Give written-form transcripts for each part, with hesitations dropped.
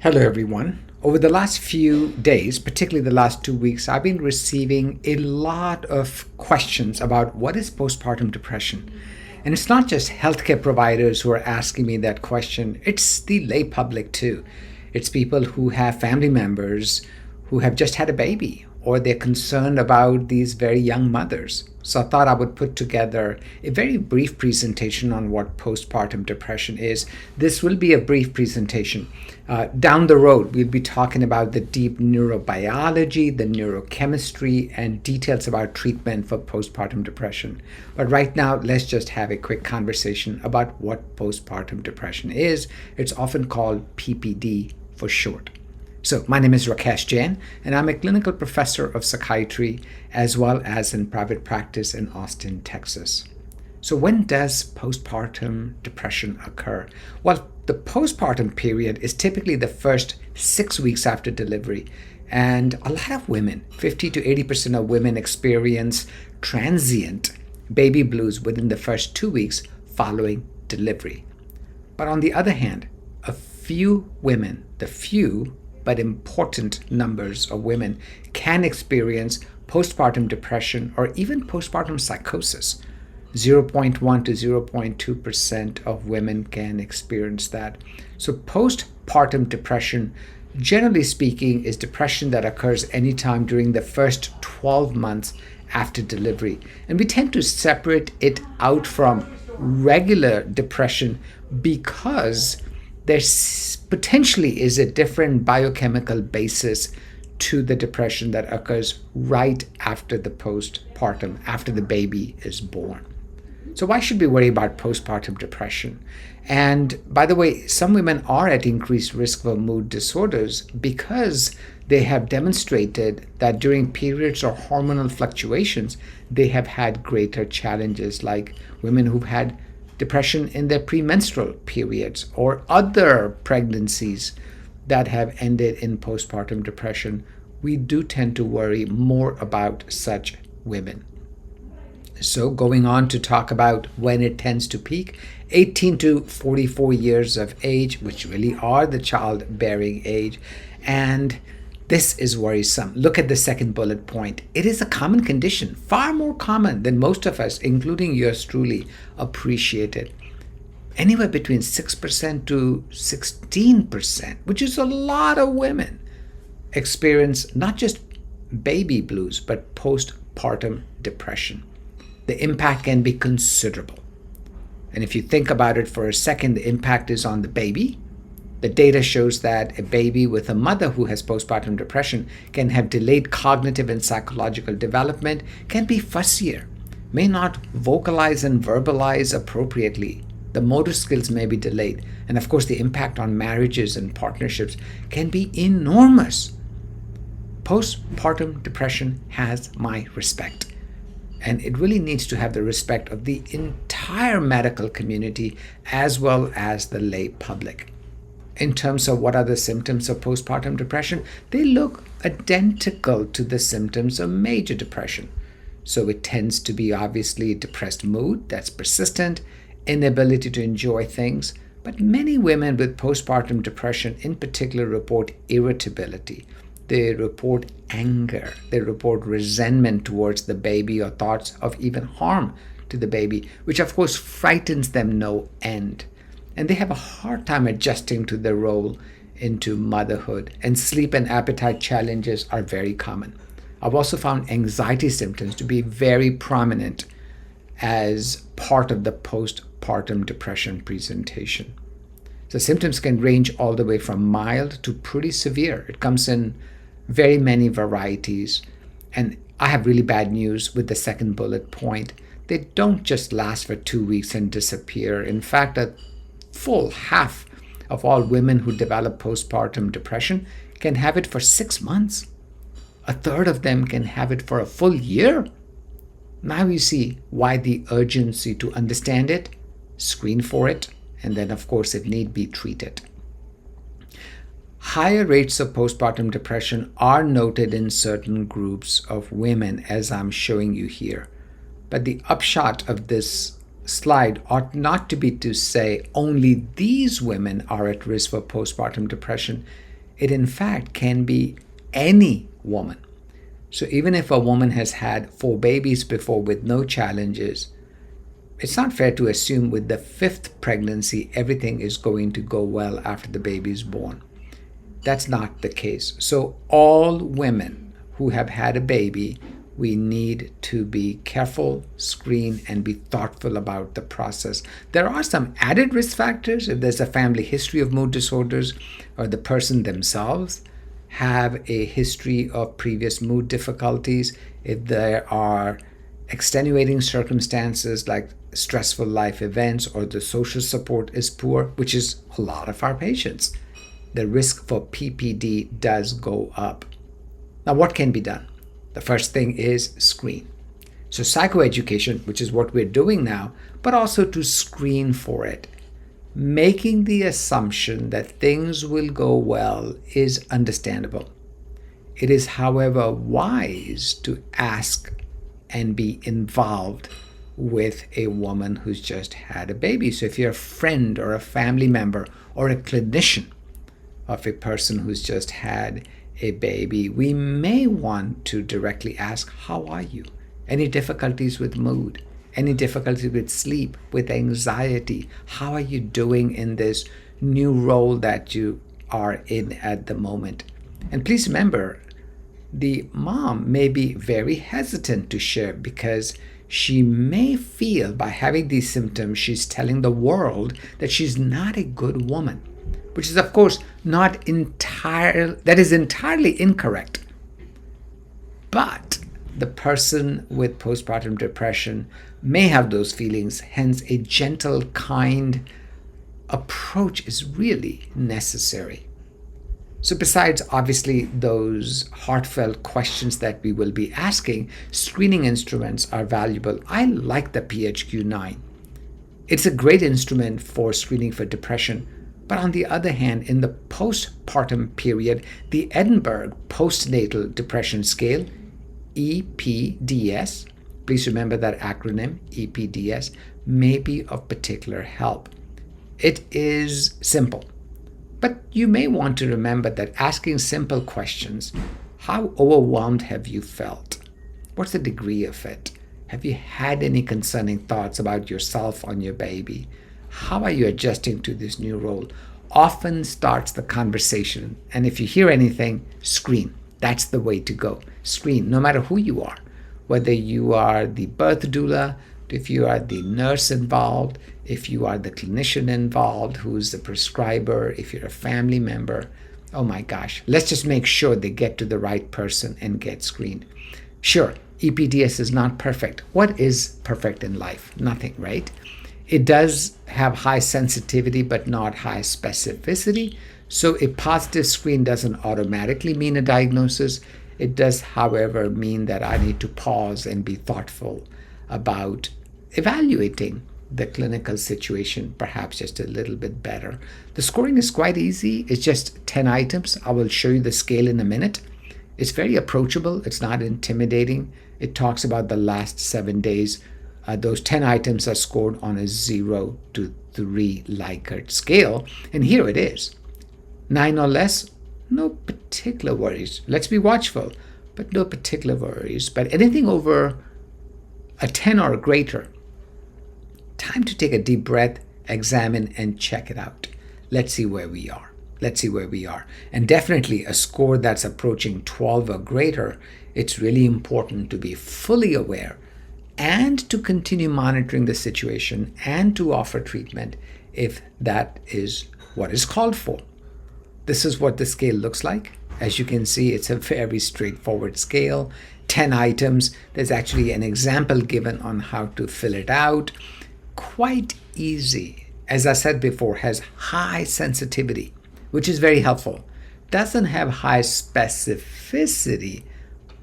Hello, everyone. Over the last few days, particularly the last 2 weeks, I've been receiving a lot of questions about what is postpartum depression. And it's not just healthcare providers who are asking me that question, it's the lay public too. It's people who have family members who have just had a baby or they're concerned about these very young mothers. So I thought I would put together a very brief presentation on what postpartum depression is. This will be a brief presentation. Down the road, we'll be talking about the deep neurobiology, the neurochemistry, and details about treatment for postpartum depression. But right now, let's just have a quick conversation about what postpartum depression is. It's often called PPD for short. So, my name is Rakesh Jain, and I'm a clinical professor of psychiatry as well as in private practice in Austin, Texas. So, when does postpartum depression occur? Well, the postpartum period is typically the first 6 weeks after delivery, and a lot of women, 50 to 80% of women, experience transient baby blues within the first 2 weeks following delivery. But on the other hand, a few women, the few but important numbers of women, can experience postpartum depression or even postpartum psychosis. 0.1 to 0.2% of women can experience that. So postpartum depression, generally speaking, is depression that occurs anytime during the first 12 months after delivery. And we tend to separate it out from regular depression because there potentially is a different biochemical basis to the depression that occurs right after the postpartum, after the baby is born. So why should we worry about postpartum depression? And by the way, some women are at increased risk for mood disorders because they have demonstrated that during periods of hormonal fluctuations, they have had greater challenges, like women who've had depression in their premenstrual periods or other pregnancies that have ended in postpartum depression. We do tend to worry more about such women. So going on to talk about when it tends to peak, 18 to 44 years of age, which really are the childbearing age. And this is worrisome. Look at the second bullet point. It is a common condition, far more common than most of us, including yours truly, appreciate it. Anywhere between 6% to 16%, which is a lot of women, experience not just baby blues, but postpartum depression. The impact can be considerable. And if you think about it for a second, the impact is on the baby. The data shows that a baby with a mother who has postpartum depression can have delayed cognitive and psychological development, can be fussier, may not vocalize and verbalize appropriately. The motor skills may be delayed. And of course, the impact on marriages and partnerships can be enormous. Postpartum depression has my respect. And it really needs to have the respect of the entire medical community as well as the lay public. In terms of what are the symptoms of postpartum depression, they look identical to the symptoms of major depression. So it tends to be obviously depressed mood that's persistent, inability to enjoy things. But many women with postpartum depression in particular report irritability. They report anger. They report resentment towards the baby or thoughts of even harm to the baby, which of course frightens them no end. And they have a hard time adjusting to their role into motherhood. And sleep and appetite challenges are very common. I've also found anxiety symptoms to be very prominent as part of the postpartum depression presentation. The symptoms can range all the way from mild to pretty severe. It comes in very many varieties. And I have really bad news with the second bullet point. They don't just last for 2 weeks and disappear. In fact, a full half of all women who develop postpartum depression can have it for 6 months. A third of them can have it for a full year. Now you see why the urgency to understand it, screen for it, and then of course if need be, treat it. Higher rates of postpartum depression are noted in certain groups of women, as I'm showing you here. But the upshot of this slide ought not to be to say only these women are at risk for postpartum depression. It in fact can be any woman. So even if a woman has had 4 babies before with no challenges, it's not fair to assume with the 5th pregnancy everything is going to go well after the baby is born. That's not the case. So all women who have had a baby, we need to be careful, screen, and be thoughtful about the process. There are some added risk factors if there's a family history of mood disorders or the person themselves have a history of previous mood difficulties, if there are extenuating circumstances like stressful life events or the social support is poor, which is a lot of our patients, the risk for PPD does go up. Now, what can be done? The first thing is screen. So psychoeducation, which is what we're doing now, but also to screen for it. Making the assumption that things will go well is understandable. It is, however, wise to ask and be involved with a woman who's just had a baby. So if you're a friend or a family member or a clinician of a person who's just had a baby, we may want to directly ask, how are you? Any difficulties with mood? Any difficulties with sleep, with anxiety? How are you doing in this new role that you are in at the moment? And please remember, the mom may be very hesitant to share because she may feel by having these symptoms, she's telling the world that she's not a good woman, which is, of course, that is entirely incorrect. But the person with postpartum depression may have those feelings, hence a gentle, kind approach is really necessary. So besides, obviously, those heartfelt questions that we will be asking, screening instruments are valuable. I like the PHQ-9. It's a great instrument for screening for depression. But on the other hand, in the postpartum period, the Edinburgh Postnatal Depression Scale, EPDS, please remember that acronym, EPDS, may be of particular help. It is simple. But you may want to remember that asking simple questions, how overwhelmed have you felt? What's the degree of it? Have you had any concerning thoughts about yourself or your baby? How are you adjusting to this new role? Often starts the conversation. And if you hear anything, screen. That's the way to go. Screen, no matter who you are. Whether you are the birth doula, if you are the nurse involved, if you are the clinician involved, who's the prescriber, if you're a family member, oh my gosh, let's just make sure they get to the right person and get screened. Sure, EPDS is not perfect. What is perfect in life? Nothing, right? It does have high sensitivity, but not high specificity. So a positive screen doesn't automatically mean a diagnosis. It does, however, mean that I need to pause and be thoughtful about evaluating the clinical situation perhaps just a little bit better. The scoring is quite easy. It's just 10 items. I will show you the scale in a minute. It's very approachable. It's not intimidating. It talks about the last 7 days. Those 10 items are scored on a 0 to 3 Likert scale. And here it is. 9 or less, no particular worries. Let's be watchful, but no particular worries. But anything over a 10 or greater, time to take a deep breath, examine, and check it out. Let's see where we are. And definitely a score that's approaching 12 or greater, it's really important to be fully aware and to continue monitoring the situation and to offer treatment if that is what is called for. This is what the scale looks like. As you can see, it's a very straightforward scale. 10 items. There's actually an example given on how to fill it out. Quite easy. As I said before, has high sensitivity, which is very helpful. Doesn't have high specificity,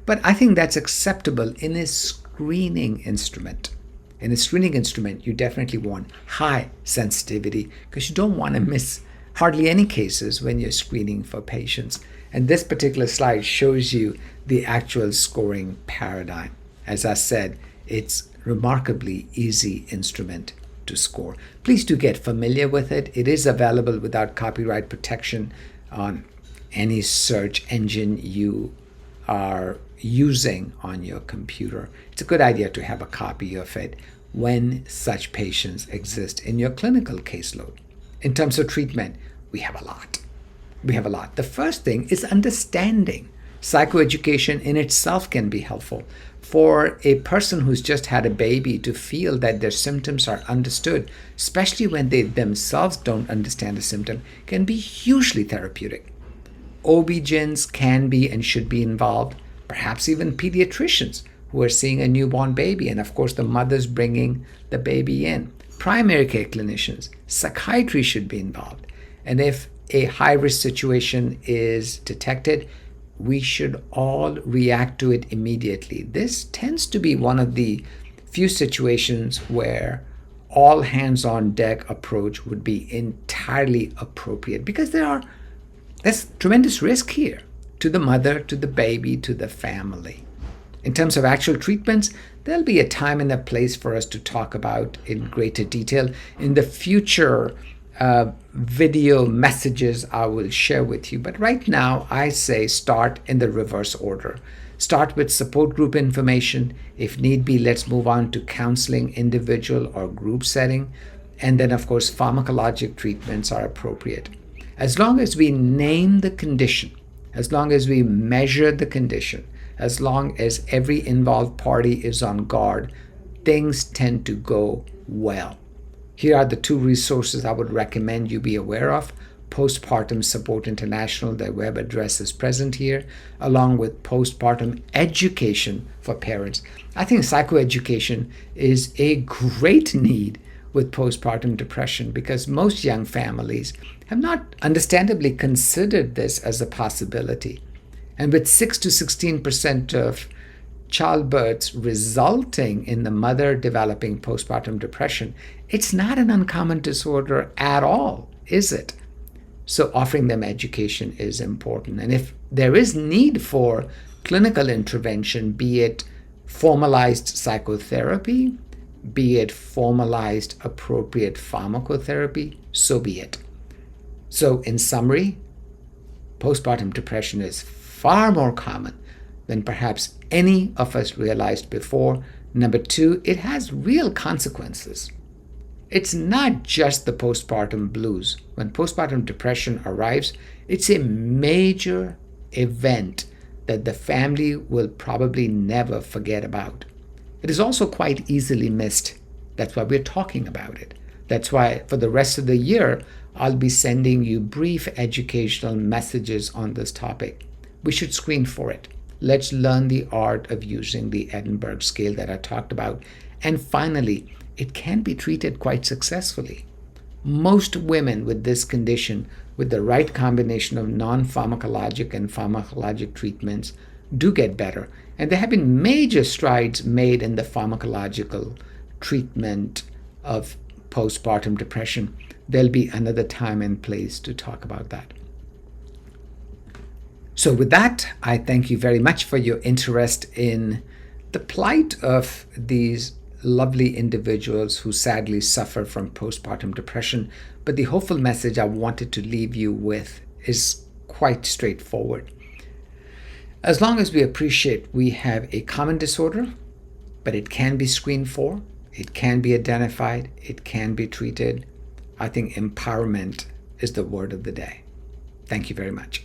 but I think that's acceptable in a screening instrument. In a screening instrument, you definitely want high sensitivity because you don't want to miss hardly any cases when you're screening for patients. And this particular slide shows you the actual scoring paradigm. As I said, it's remarkably easy instrument to score. Please do get familiar with it. It is available without copyright protection on any search engine you are using on your computer. It's a good idea to have a copy of it when such patients exist in your clinical caseload. In terms of treatment, we have a lot. The first thing is understanding. Psychoeducation in itself can be helpful. For a person who's just had a baby to feel that their symptoms are understood, especially when they themselves don't understand the symptom, can be hugely therapeutic. OB-GYNs can be and should be involved, perhaps even pediatricians who are seeing a newborn baby, and of course the mother's bringing the baby in. Primary care clinicians, psychiatry should be involved. And if a high-risk situation is detected, we should all react to it immediately. This tends to be one of the few situations where all hands-on deck approach would be entirely appropriate, because there's tremendous risk here to the mother, to the baby, to the family. In terms of actual treatments, there'll be a time and a place for us to talk about in greater detail in the future video messages I will share with you. But right now, I say start in the reverse order. Start with support group information. If need be, let's move on to counseling, individual or group setting. And then, of course, pharmacologic treatments are appropriate. As long as we name the condition, as long as we measure the condition, as long as every involved party is on guard, things tend to go well. Here are the two resources I would recommend you be aware of. Postpartum Support International, their web address is present here, along with postpartum education for parents. I think psychoeducation is a great need with postpartum depression, because most young families have not understandably considered this as a possibility. And with 6 to 16% of childbirths resulting in the mother developing postpartum depression, it's not an uncommon disorder at all, is it? So offering them education is important. And if there is need for clinical intervention, be it formalized psychotherapy, be it formalized appropriate pharmacotherapy, so be it. So in summary, postpartum depression is far more common than perhaps any of us realized before. Number two, it has real consequences. It's not just the postpartum blues. When postpartum depression arrives, it's a major event that the family will probably never forget about. It is also quite easily missed. That's why we're talking about it. That's why for the rest of the year, I'll be sending you brief educational messages on this topic. We should screen for it. Let's learn the art of using the Edinburgh scale that I talked about. And finally, it can be treated quite successfully. Most women with this condition, with the right combination of non-pharmacologic and pharmacologic treatments, do get better. And there have been major strides made in the pharmacological treatment of postpartum depression. There'll be another time and place to talk about that. So with that, I thank you very much for your interest in the plight of these lovely individuals who sadly suffer from postpartum depression. But the hopeful message I wanted to leave you with is quite straightforward. As long as we appreciate we have a common disorder, but it can be screened for, it can be identified, it can be treated, I think empowerment is the word of the day. Thank you very much.